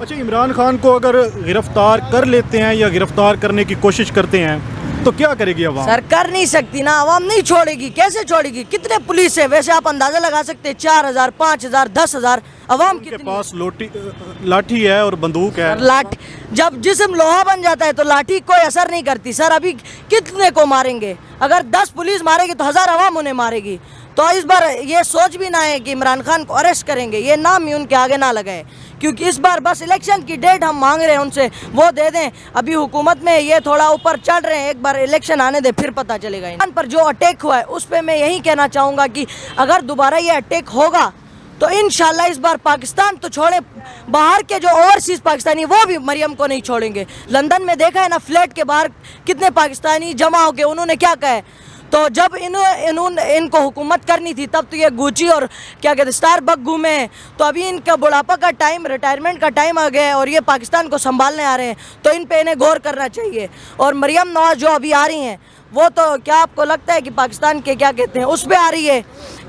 अच्छा, इमरान खान को अगर गिरफ्तार कर लेते हैं या गिरफ्तार करने की कोशिश करते हैं तो क्या करेगी अवाम? सर कर नहीं सकती ना, अवाम नहीं छोड़ेगी। कैसे छोड़ेगी? कितने पुलिस है? वैसे आप अंदाजा लगा सकते हैं 4000, 5000, 10,000 अवाम के पास लाठी है और बंदूक है। लाठी जब जिस्म लोहा बन जाता है तो लाठी कोई असर नहीं करती। सर अभी कितने को मारेंगे? अगर 10 पुलिस मारेगी तो 1000 अवाम उन्हें मारेगी। तो इस बार ये सोच भी ना है कि इमरान खान को अरेस्ट करेंगे, ये नाम ही उनके आगे ना लगाए, क्योंकि इस बार बस इलेक्शन की डेट हम मांग रहे हैं उनसे, वो दे दें। अभी हुकूमत में ये थोड़ा ऊपर चढ़ रहे हैं, एक बार इलेक्शन आने दे फिर पता चलेगा। इन पर जो अटैक हुआ है उस पर मैं यही कहना चाहूँगा कि अगर दोबारा ये अटैक होगा तो इंशाल्लाह इस बार पाकिस्तान तो छोड़े, बाहर के जो ओवरसीज पाकिस्तानी वो भी मरियम को नहीं छोड़ेंगे। लंदन में देखा है ना, फ्लैट के बाहर कितने पाकिस्तानी जमा हो गए। उन्होंने क्या कहा है? तो जब इनको हुकूमत करनी थी तब तो ये गुची और क्या कहते स्टारबक घूमे हैं। तो अभी इनका बुढ़ापा का टाइम, रिटायरमेंट का टाइम आ गया है और ये पाकिस्तान को संभालने आ रहे हैं, तो इन पे इन्हें गौर करना चाहिए। और मरियम नवाज जो अभी आ रही हैं वो तो क्या आपको लगता है कि पाकिस्तान के क्या कहते हैं उस पर आ रही है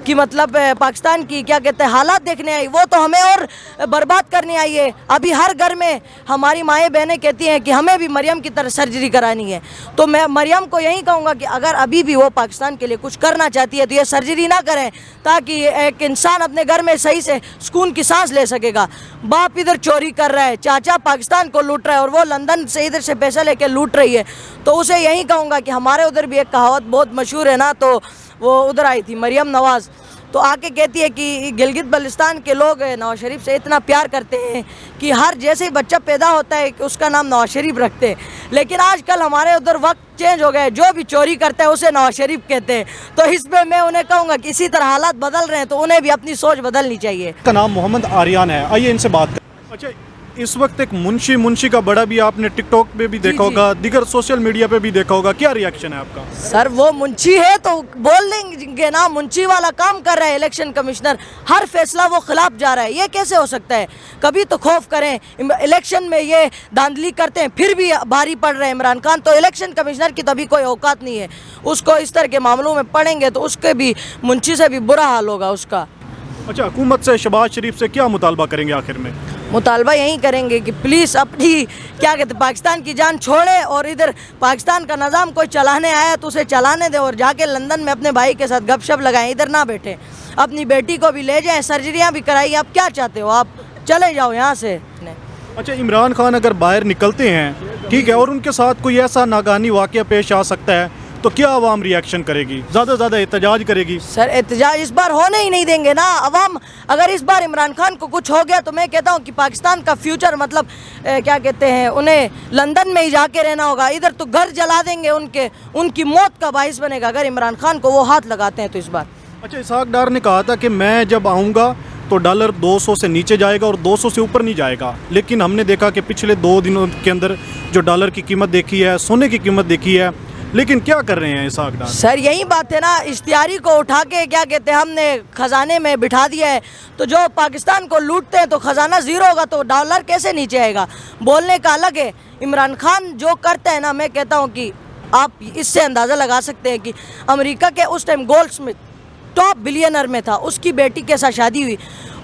कि मतलब पाकिस्तान की क्या कहते हैं हालात देखने आई? वो तो हमें और बर्बाद करने आई है। अभी हर घर में हमारी माएँ बहनें कहती हैं कि हमें भी मरियम की तरह सर्जरी करानी है। तो मैं मरियम को यही कहूँगा कि अगर अभी भी वो पाकिस्तान के लिए कुछ करना चाहती है तो ये सर्जरी ना करें, ताकि एक इंसान अपने घर में सही से सुकून की सांस ले सकेगा। बाप इधर चोरी कर रहा है, चाचा पाकिस्तान को लूट रहा है और वो लंदन से इधर से पैसा लेके लूट रही है। तो उसे यही कहूँगा कि हमारे उधर भी एक कहावत बहुत मशहूर है ना, तो वो उधर आई थी मरियम नवाज़, तो आके कहती है कि गिलगित बल्तिस्तान के लोग नवाज शरीफ से इतना प्यार करते हैं कि हर जैसे ही बच्चा पैदा होता है कि उसका नाम नवाज शरीफ रखते हैं। लेकिन आजकल हमारे उधर वक्त चेंज हो गए, जो भी चोरी करता है उसे नवाज शरीफ कहते हैं। तो इस पर मैं उन्हें कहूँगा कि इसी तरह हालात बदल रहे हैं तो उन्हें भी अपनी सोच बदलनी चाहिए। का नाम मोहम्मद आर्यन है, आइए इनसे बात करें। अच्छा, इस वक्त एक मुंशी का बड़ा भी आपने टिकटॉक पे भी देखा होगा, दीगर सोशल मीडिया पे भी देखा होगा, क्या रिएक्शन है आपका? सर वो मुंशी है तो बोल देंगे ना, मुंशी वाला काम कर रहा है इलेक्शन कमिश्नर, हर फैसला वो खिलाफ जा रहा है। ये कैसे हो सकता है? कभी तो खौफ करें, इलेक्शन में ये धांधली करते हैं फिर भी भारी पड़ रहे हैं इमरान खान। तो इलेक्शन कमिश्नर की तभी कोई औकात नहीं है, उसको इस तरह के मामलों में पड़ेंगे तो उसके भी मुंशी से भी बुरा हाल होगा उसका। अच्छा, हुकूमत से शहबाज शरीफ से क्या मुतालबा करेंगे आखिर में? मुतालबा यही करेंगे कि प्लीज़ अपनी क्या कहते पाकिस्तान की जान छोड़े और इधर पाकिस्तान का निज़ाम कोई चलाने आया तो उसे चलाने दे और जाके लंदन में अपने भाई के साथ गपशप लगाएं, इधर ना बैठे। अपनी बेटी को भी ले जाएं, सर्जरियां भी कराइए। आप क्या चाहते हो? आप चले जाओ यहाँ से। अच्छा, इमरान खान अगर बाहर निकलते हैं, ठीक है, और उनके साथ कोई ऐसा नागानी वाक़या पेश आ सकता है तो क्या अवाम रिएक्शन करेगी? ज़्यादा से ज़्यादा एहतजाज करेगी? सर एहतजाज इस बार होने ही नहीं देंगे ना अवाम। अगर इस बार इमरान खान को कुछ हो गया तो मैं कहता हूँ कि पाकिस्तान का फ्यूचर मतलब क्या कहते हैं, उन्हें लंदन में ही जाके रहना होगा। इधर तो घर जला देंगे, उनकी मौत का बाइस बनेगा अगर इमरान खान को वो हाथ लगाते हैं तो इस बार। अच्छा, इसहाक डार ने कहा था कि मैं जब आऊँगा तो डॉलर 200 से नीचे जाएगा और 200 से ऊपर नहीं जाएगा, लेकिन हमने देखा कि पिछले 2 दिनों के अंदर जो डॉलर की कीमत देखी है, सोने की कीमत देखी है, लेकिन क्या कर रहे हैं इसहाक डार? सर यही बात है ना, इश्तियारी को उठा के क्या कहते हैं हमने खजाने में बिठा दिया है। तो जो पाकिस्तान को लूटते हैं तो खजाना ज़ीरो होगा तो डॉलर कैसे नीचे आएगा? बोलने का अलग है। इमरान खान जो करते हैं ना, मैं कहता हूँ कि आप इससे अंदाज़ा लगा सकते हैं कि अमेरिका के उस टाइम गोल्डस्मिथ टॉप बिलियनर में था, उसकी बेटी के साथ शादी हुई।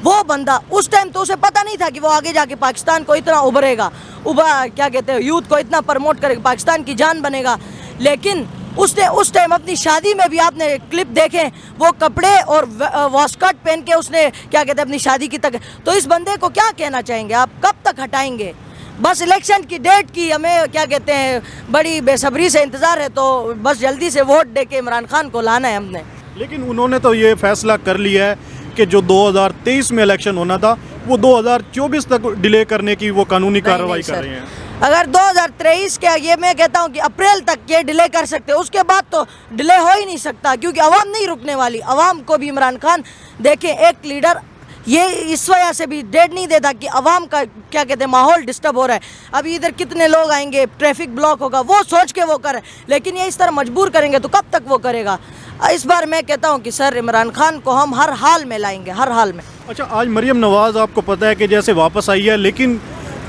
वो बंदा उस टाइम तो उसे पता नहीं था कि वो आगे जाके पाकिस्तान को इतना उभरेगा, क्या कहते हैं यूथ को इतना प्रमोट करेगा, पाकिस्तान की जान बनेगा। लेकिन उसने उस टाइम अपनी शादी में भी आपने क्लिप देखे, वो कपड़े और वॉस्कट पहन के उसने क्या कहते हैं अपनी शादी की तक। तो इस बंदे को क्या कहना चाहेंगे आप? कब तक हटाएंगे? बस इलेक्शन की डेट की हमें क्या कहते हैं बड़ी बेसब्री से इंतज़ार है, तो बस जल्दी से वोट दे के इमरान खान को लाना है हमने। लेकिन उन्होंने तो ये फैसला कर लिया है कि जो 2023 में इलेक्शन होना था वो 2024 तक डिले करने की वो कानूनी कार्रवाई कर रहे हैं। अगर 2023 के ये मैं कहता हूँ कि अप्रैल तक ये डिले कर सकते हैं, उसके बाद तो डिले हो ही नहीं सकता, क्योंकि अवाम नहीं रुकने वाली। अवाम को भी इमरान खान देखें, एक लीडर ये इस वजह से भी डेट नहीं देता कि अवाम का क्या कहते हैं माहौल डिस्टर्ब हो रहा है। अभी इधर कितने लोग आएंगे, ट्रैफिक ब्लॉक होगा, वो सोच के वो करे। लेकिन ये इस तरह मजबूर करेंगे तो कब तक वो करेगा? इस बार मैं कहता हूँ कि सर इमरान खान को हम हर हाल में लाएंगे, हर हाल में। अच्छा, आज मरियम नवाज़ आपको पता है कि जैसे वापस आई है, लेकिन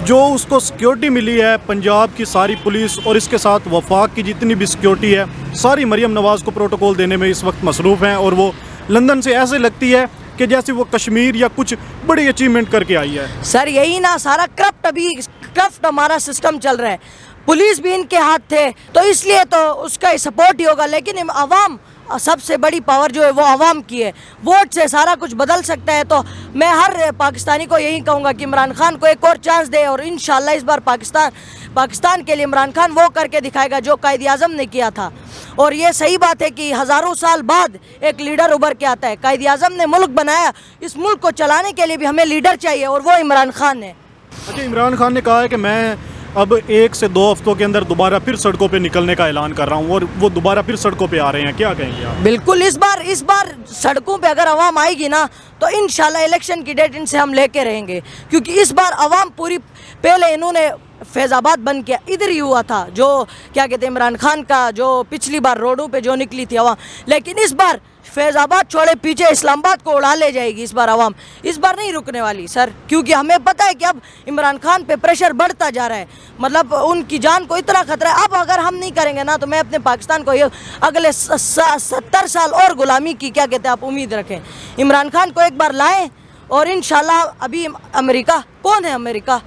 जो उसको सिक्योरिटी मिली है, पंजाब की सारी पुलिस और इसके साथ वफाक की जितनी भी सिक्योरिटी है, सारी मरियम नवाज़ को प्रोटोकॉल देने में इस वक्त मसरूफ़ हैं। और वो लंदन से ऐसे लगती है कि जैसे वो कश्मीर या कुछ बड़ी अचीवमेंट करके आई है? सर यही ना, सारा करप्ट, अभी करप्ट हमारा सिस्टम चल रहा है, पुलिस भी इनके हाथ थे, तो इसलिए तो उसका सपोर्ट ही होगा। लेकिन अवाम, सबसे बड़ी पावर जो है वो अवाम की है, वोट से सारा कुछ बदल सकता है। तो मैं हर पाकिस्तानी को यही कहूँगा कि इमरान खान को एक और चांस दे, और इंशाल्लाह इस बार पाकिस्तान के लिए इमरान खान वो करके दिखाएगा जो कायद आज़म ने किया था। और ये सही बात है कि हज़ारों साल बाद एक लीडर उभर के आता है। कायद आज़म ने मुल्क बनाया, इस मुल्क को चलाने के लिए भी हमें लीडर चाहिए, और वो इमरान खान है। अच्छा, इमरान खान ने कहा है कि मैं अब 1 से 2 हफ्तों के अंदर दोबारा फिर सड़कों पे निकलने का ऐलान कर रहा हूँ, और वो दोबारा फिर सड़कों पे आ रहे हैं, क्या कहेंगे आप? बिल्कुल, इस बार सड़कों पे अगर आवाम आएगी ना, तो इंशाल्लाह इलेक्शन की डेट इनसे हम लेके रहेंगे, क्योंकि इस बार आवाम पूरी, पहले इन्होंने फैज़ाबाद बंद किया, इधर ही हुआ था जो क्या कहते हैं इमरान खान का, जो पिछली बार रोडों पे जो निकली थी आवाम, लेकिन इस बार फैज़ाबाद छोड़े पीछे इस्लामाबाद को उड़ा ले जाएगी इस बार आवाम। इस बार नहीं रुकने वाली सर, क्योंकि हमें पता है कि अब इमरान खान पे प्रेशर बढ़ता जा रहा है, मतलब उनकी जान को इतना खतरा है। अब अगर हम नहीं करेंगे ना, तो मैं अपने पाकिस्तान को ये अगले 70 साल और गुलामी की क्या कहते हैं आप उम्मीद रखें। इमरान खान को एक बार लाएं, और इंशाल्लाह अभी अमेरिका, कौन है अमेरिका,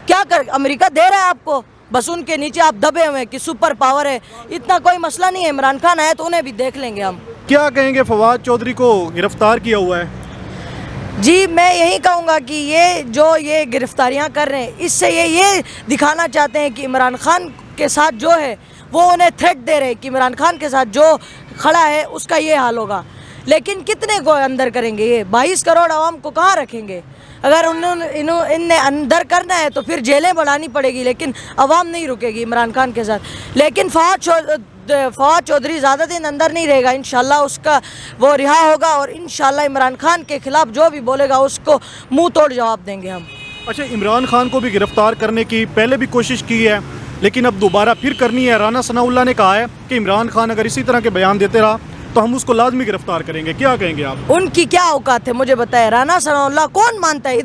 क्या कर अमेरिका दे रहा है आपको, बस उनके नीचे आप दबे हुए हैं कि सुपर पावर है, इतना कोई मसला नहीं है। इमरान खान आए तो उन्हें भी देख लेंगे हम। क्या कहेंगे, फवाद चौधरी को गिरफ्तार किया हुआ है? जी, मैं यही कहूँगा कि ये गिरफ्तारियाँ कर रहे हैं, इससे ये दिखाना चाहते हैं कि इमरान खान के साथ जो है वो उन्हें थ्रेट दे रहे हैं कि इमरान खान के साथ जो खड़ा है उसका ये हाल होगा। लेकिन कितने को अंदर करेंगे? ये 22 करोड़ आवाम को कहाँ रखेंगे? अगर इनने अंदर करना है तो फिर जेलें बढ़ानी पड़ेगी, लेकिन आवाम नहीं रुकेगी इमरान खान के साथ। लेकिन फवाद चौधरी ज़्यादा दिन अंदर नहीं रहेगा, इंशाल्लाह उसका वो रिहा होगा, और इंशाल्लाह इमरान खान के खिलाफ जो भी बोलेगा उसको मुंह तोड़ जवाब देंगे हम। अच्छा, इमरान खान को भी गिरफ्तार करने की पहले भी कोशिश की है, लेकिन अब दोबारा फिर करनी है। राना सनाउल्लाह ने कहा है कि इमरान खान अगर इसी तरह के बयान देते रहा तो हम उसको लाजमी गिरफ्तार करेंगे, क्या कहेंगे आप? उनकी क्या औकात है मुझे बताए, राना सनाउल्लाह कौन मानता है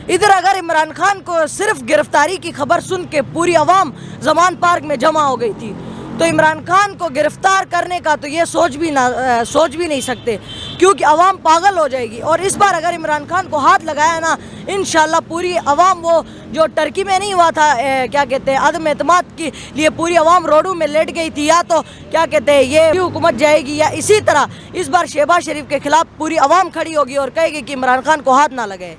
इधर अगर इमरान खान को सिर्फ गिरफ्तारी की खबर सुन के पूरी आवाम जमान पार्क में जमा हो गई थी, तो इमरान खान को गिरफ्तार करने का तो ये सोच भी नहीं सकते, क्योंकि आवाम पागल हो जाएगी। और इस बार अगर इमरान खान को हाथ लगाया ना, इंशाल्लाह पूरी आवाम, वो जो टर्की में नहीं हुआ था क्या कहते हैं अदम एतमाद के लिए पूरी आवाम रोडों में लेट गई थी, या तो क्या कहते हैं ये हुकूमत जाएगी, या इसी तरह इस बार शहबाज शरीफ के खिलाफ पूरी आवाम खड़ी होगी और कहेगी कि इमरान खान को हाथ ना लगे।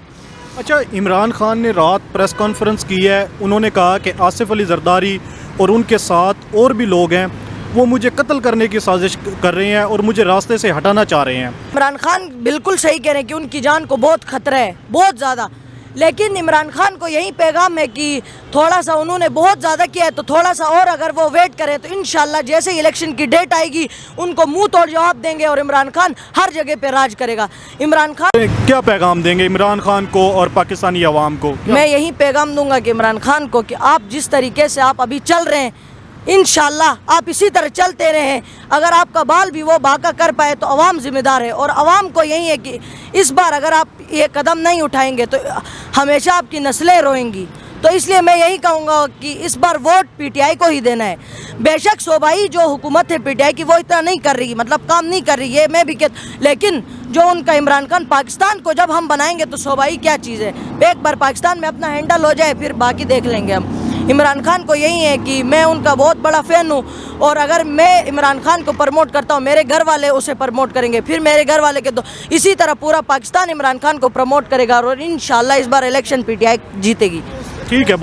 अच्छा, इमरान खान ने रात प्रेस कॉन्फ्रेंस की है, उन्होंने कहा कि आसिफ अली जरदारी और उनके साथ और भी लोग हैं, वो मुझे कत्ल करने की साजिश कर रहे हैं और मुझे रास्ते से हटाना चाह रहे हैं। इमरान खान बिल्कुल सही कह रहे हैं कि उनकी जान को बहुत खतरा है, बहुत ज़्यादा। लेकिन इमरान खान को यही पैगाम है कि थोड़ा सा उन्होंने बहुत ज़्यादा किया है, तो थोड़ा सा और अगर वो वेट करें तो इंशाल्लाह जैसे ही इलेक्शन की डेट आएगी उनको मुंह तोड़ जवाब देंगे, और इमरान खान हर जगह पे राज करेगा। इमरान खान क्या पैगाम देंगे इमरान खान को और पाकिस्तानी अवाम को? मैं यही पैगाम दूंगा कि इमरान खान को कि आप जिस तरीके से आप अभी चल रहे हैं, इंशाल्लाह आप इसी तरह चलते रहें। अगर आपका बाल भी वो बाका कर पाए तो अवाम जिम्मेदार है, और अवाम को यही है कि इस बार अगर आप ये कदम नहीं उठाएंगे तो हमेशा आपकी नस्लें रोएंगी। तो इसलिए मैं यही कहूँगा कि इस बार वोट पीटीआई को ही देना है। बेशक सूबाई जो हुकूमत है पीटीआई की वो इतना नहीं कर रही, मतलब काम नहीं कर रही है, मैं भी लेकिन जो उनका इमरान खान, पाकिस्तान को जब हम बनाएंगे तो सूबाई क्या चीज़ है, एक बार पाकिस्तान में अपना हैंडल हो जाए फिर बाकी देख लेंगे हम। इमरान खान को यही है कि मैं उनका बहुत बड़ा फ़ैन हूँ, और अगर मैं इमरान खान को प्रमोट करता हूँ, मेरे घर वाले उसे प्रमोट करेंगे, फिर मेरे घर वाले के तो इसी तरह पूरा पाकिस्तान इमरान खान को प्रमोट करेगा, और इंशाल्लाह इस बार इलेक्शन पीटीआई जीतेगी। ठीक है।